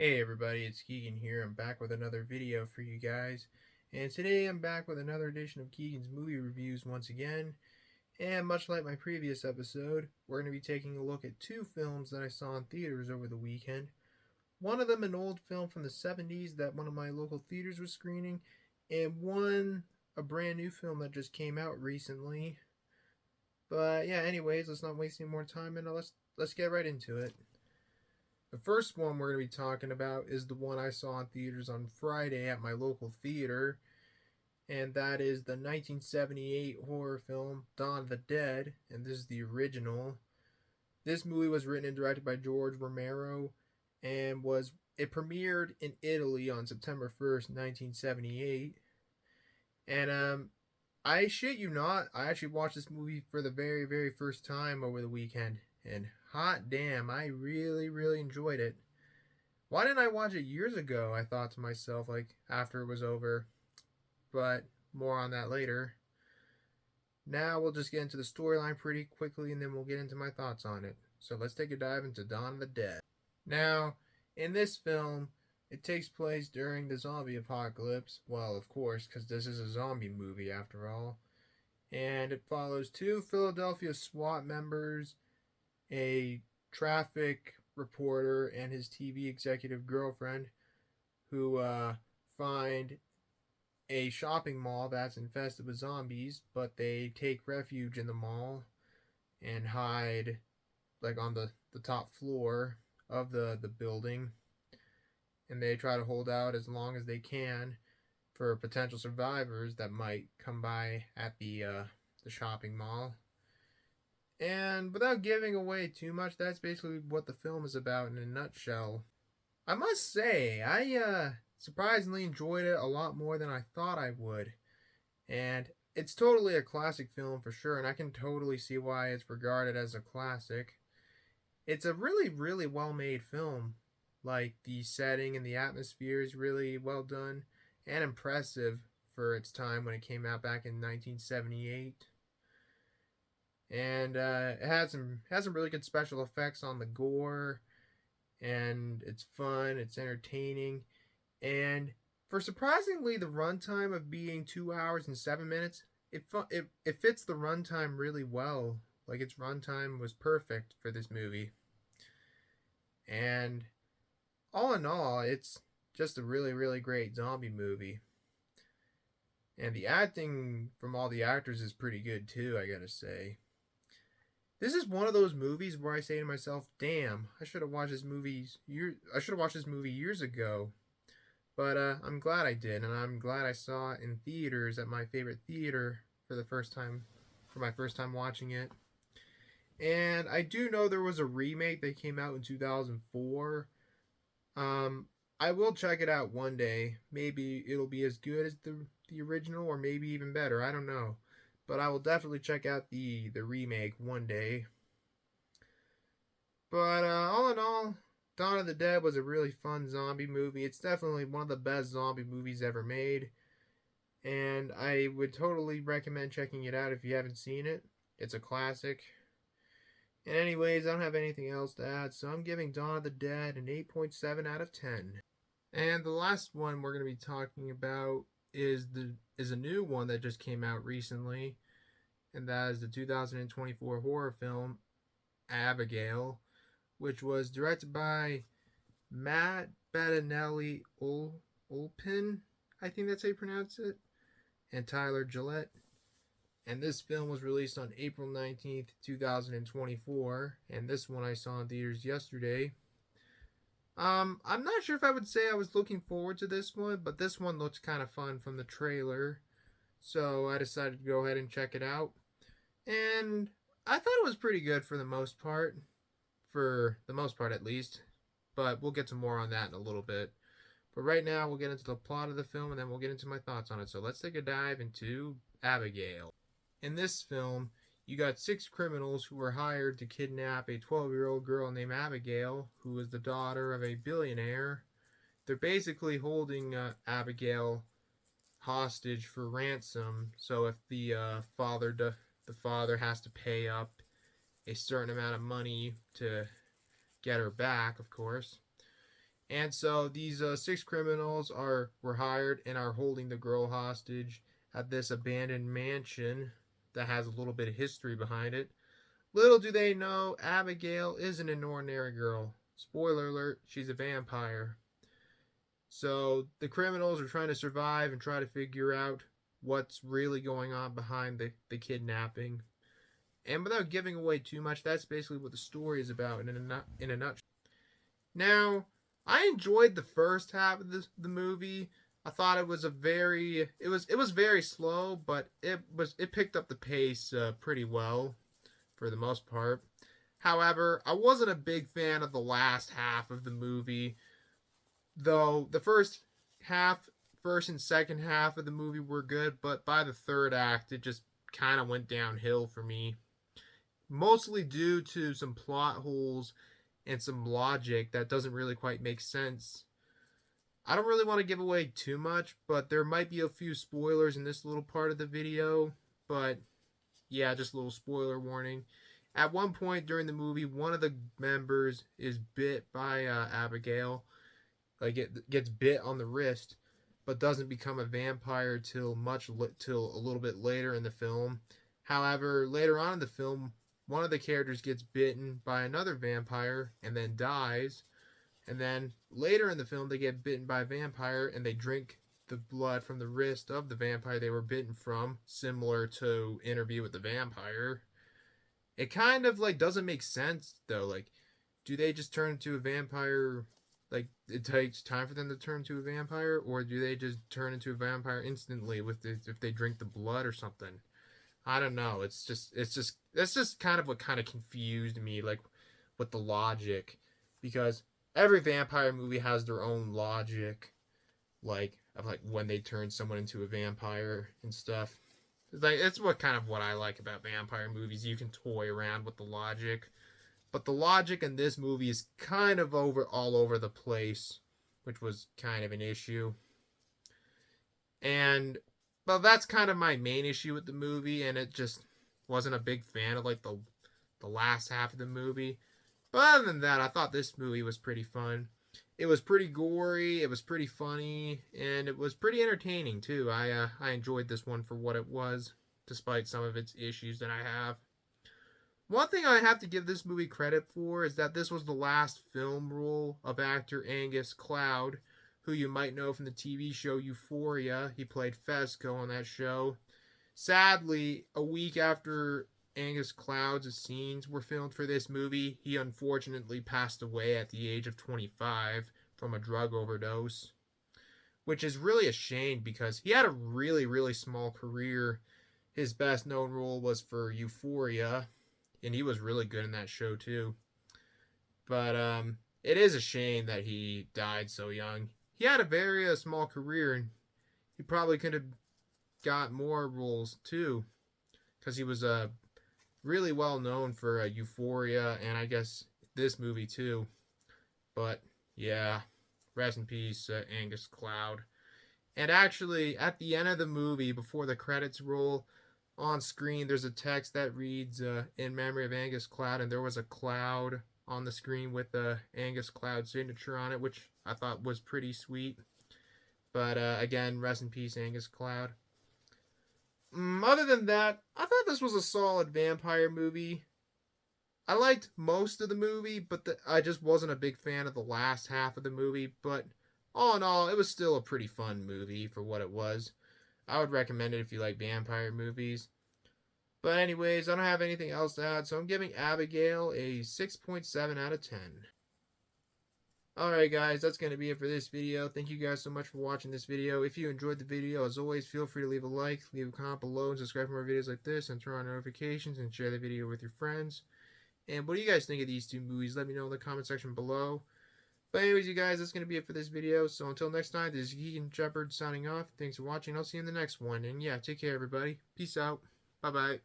Hey everybody, it's Keagan here. I'm back with another video for you guys. And today I'm back with another edition of Keagan's movie reviews once again. And much like my previous episode, we're going to be taking a look at two films that I saw in theaters over the weekend. One of them an old film from the 70s that one of my local theaters was screening, and one a brand new film that just came out recently. But yeah, anyways, let's not waste any more time and let's get right into it. The first one we're going to be talking about is the one I saw in theaters on Friday at my local theater, and that is the 1978 horror film Dawn of the Dead, and this is the original. This movie was written and directed by George Romero, and it premiered in Italy on September 1st, 1978. And I shit you not, I actually watched this movie for the very first time over the weekend, and hot damn, I really enjoyed it. Why didn't I watch it years ago? I thought to myself, like, after it was over. But more on that later. Now we'll just get into the storyline pretty quickly and then we'll get into my thoughts on it. So let's take a dive into Dawn of the Dead. Now, in this film, it takes place during the zombie apocalypse. Well, of course, because this is a zombie movie after all. And it follows two Philadelphia SWAT members, a traffic reporter, and his TV executive girlfriend who find a shopping mall that's infested with zombies, but they take refuge in the mall and hide like on the top floor of the building, and they try to hold out as long as they can for potential survivors that might come by at the shopping mall. And without giving away too much, that's basically what the film is about in a nutshell. I must say, I surprisingly enjoyed it a lot more than I thought I would. And it's totally a classic film for sure, and I can totally see why it's regarded as a classic. It's a really well made film. Like, the setting and the atmosphere is really well done and impressive for its time when it came out back in 1978. And it has some really good special effects on the gore, and it's fun, it's entertaining, and for surprisingly the runtime of being 2 hours and 7 minutes, it fits the runtime really well. Like, its runtime was perfect for this movie, and all in all, it's just a really great zombie movie. And the acting from all the actors is pretty good too, I gotta say. This is one of those movies where I say to myself, "Damn, I should have watched this movie years ago." But I'm glad I did, and I'm glad I saw it in theaters at my favorite theater for my first time watching it. And I do know there was a remake that came out in 2004. Um, I will check it out one day. Maybe it'll be as good as the original, or maybe even better. I don't know, but I will definitely check out the remake one day. But all in all, Dawn of the Dead was a really fun zombie movie. It's definitely one of the best zombie movies ever made, and I would totally recommend checking it out if you haven't seen it. It's a classic. And anyways, I don't have anything else to add, so I'm giving Dawn of the Dead an 8.7 out of 10. And the last one we're going to be talking about is a new one that just came out recently, and that is the 2024 horror film Abigail, which was directed by Matt Bettinelli Olpin, I think that's how you pronounce it, and Tyler Gillette. And this film was released on April 19th, 2024, and this one I saw in theaters yesterday. I'm not sure if I would say I was looking forward to this one, but this one looks kind of fun from the trailer, so I decided to go ahead and check it out. And I thought it was pretty good for the most part, at least, but we'll get to more on that in a little bit. But right now, we'll get into the plot of the film, and then we'll get into my thoughts on it. So let's take a dive into Abigail. In this film, you got six criminals who were hired to kidnap a 12-year-old girl named Abigail, who is the daughter of a billionaire. They're basically holding Abigail hostage for ransom. So if the father has to pay up a certain amount of money to get her back, of course. And so these 6 criminals were hired and are holding the girl hostage at this abandoned mansion that has a little bit of history behind it. Little do they know, Abigail isn't an ordinary girl. Spoiler alert, she's a vampire. So the criminals are trying to survive and try to figure out what's really going on behind the kidnapping. And without giving away too much, that's basically what the story is about in a nutshell. Now, I enjoyed the first half of the movie. I thought it was it was very slow, but it picked up the pace pretty well for the most part. However, I wasn't a big fan of the last half of the movie, though the first and second half of the movie were good, but by the third act, it just kind of went downhill for me. Mostly due to some plot holes and some logic that doesn't really quite make sense. I don't really want to give away too much, but there might be a few spoilers in this little part of the video. But yeah, just a little spoiler warning. At one point during the movie, one of the members is bit by Abigail. Like it gets bit on the wrist, but doesn't become a vampire till a little bit later in the film. However, later on in the film, one of the characters gets bitten by another vampire and then dies. And then later in the film, they get bitten by a vampire and they drink the blood from the wrist of the vampire they were bitten from, similar to Interview with the Vampire. It kind of like doesn't make sense though. Like, do they just turn into a vampire? Like, it takes time for them to turn into a vampire, or do they just turn into a vampire instantly if they drink the blood or something? I don't know. That's just kind of what kind of confused me, like with the logic, because every vampire movie has their own logic, like of like when they turn someone into a vampire and stuff. Like it's what I like about vampire movies. You can toy around with the logic, but the logic in this movie is kind of all over the place, which was kind of an issue. And well, that's kind of my main issue with the movie, and it just wasn't a big fan of like the last half of the movie. But other than that, I thought this movie was pretty fun. It was pretty gory, it was pretty funny, and it was pretty entertaining too. I enjoyed this one for what it was, despite some of its issues that I have. One thing I have to give this movie credit for is that this was the last film role of actor Angus Cloud, who you might know from the TV show Euphoria. He played Fezco on that show. Sadly, a week after Angus Cloud's scenes were filmed for this movie, he unfortunately passed away at the age of 25 from a drug overdose, which is really a shame because he had a really, really small career. His best known role was for Euphoria, and he was really good in that show too. But it is a shame that he died so young. He had a very small career, and he probably could have got more roles too, because he was really well known for Euphoria, and I guess this movie too. But yeah, rest in peace, Angus Cloud. And actually, at the end of the movie, before the credits roll, on screen there's a text that reads, in memory of Angus Cloud, and there was a cloud on the screen with the Angus Cloud signature on it, which I thought was pretty sweet. But again, rest in peace, Angus Cloud. Other than that, I thought this was a solid vampire movie. I liked most of the movie, but I just wasn't a big fan of the last half of the movie. But all in all, it was still a pretty fun movie for what it was. I would recommend it if you like vampire movies. But anyways, I don't have anything else to add, so I'm giving Abigail a 6.7 out of 10. Alright guys, that's going to be it for this video. Thank you guys so much for watching this video. If you enjoyed the video, as always, feel free to leave a like, leave a comment below, and subscribe for more videos like this, and turn on notifications, and share the video with your friends. And what do you guys think of these two movies? Let me know in the comment section below. But anyways, you guys, that's going to be it for this video. So until next time, this is Keagan Shepherd signing off. Thanks for watching. I'll see you in the next one. And yeah, take care, everybody. Peace out. Bye-bye.